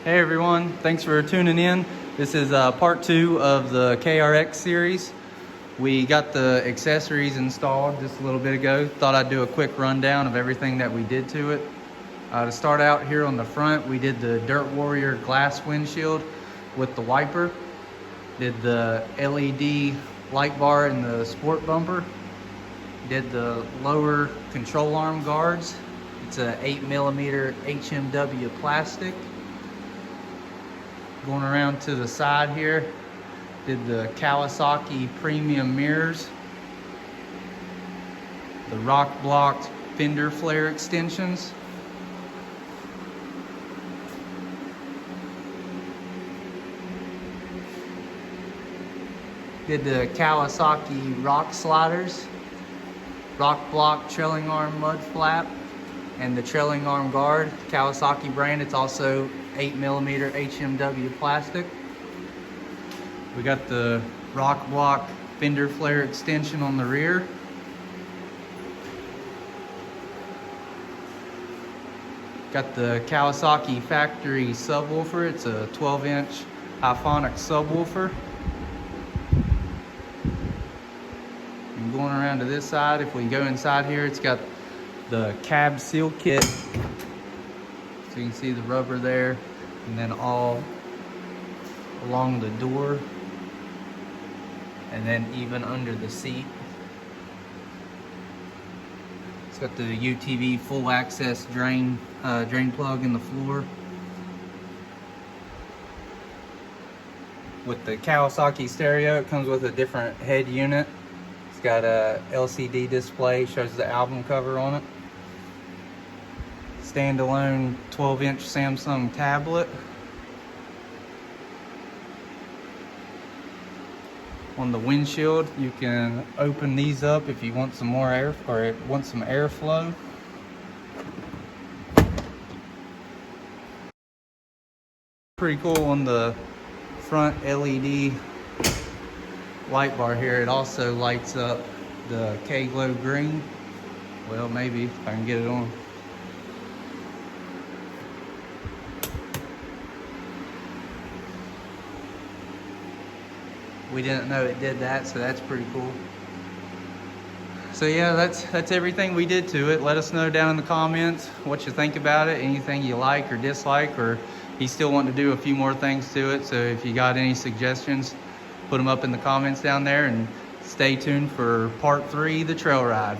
Hey everyone, thanks for tuning in. This is part 2 of the KRX series. We got the accessories installed just a little bit ago. Thought I'd do a quick rundown of everything that we did to it. To start out here on the front, we did the Dirt Warrior glass windshield with the wiper. Did the LED light bar in the sport bumper. Did the lower control arm guards. It's a 8mm HMW plastic. Going around to the side here, did the Kawasaki Premium mirrors. The Rokblokz fender flare extensions. Did the Kawasaki rock sliders, Rokblokz trailing arm mud flap, and the trailing arm guard, Kawasaki brand. It's also 8mm HMW plastic. We got the Rokblokz fender flare extension on the rear. Got the Kawasaki factory subwoofer. It's a 12-inch Iphonic subwoofer. And going around to this side, if we go inside here, it's got the cab seal kit. So you can see the rubber there, and then all along the door, and then even under the seat. It's got the UTV Full Access drain plug in the floor. With the Kawasaki stereo, it comes with a different head unit. It's got a LCD display, shows the album cover on it. Standalone 12-inch Samsung tablet. On the windshield, you can open these up if you want some more air or want some airflow. Pretty cool on the front LED light bar here. It also lights up the K-Glow green. Well, maybe if I can get it on. We didn't know it did that, so that's pretty cool. So yeah, that's everything we did to it. Let us know down in the comments what you think about it, anything you like or dislike, or you still want to do a few more things to it. So if you got any suggestions, put them up in the comments down there, and stay tuned for part 3, the trail ride.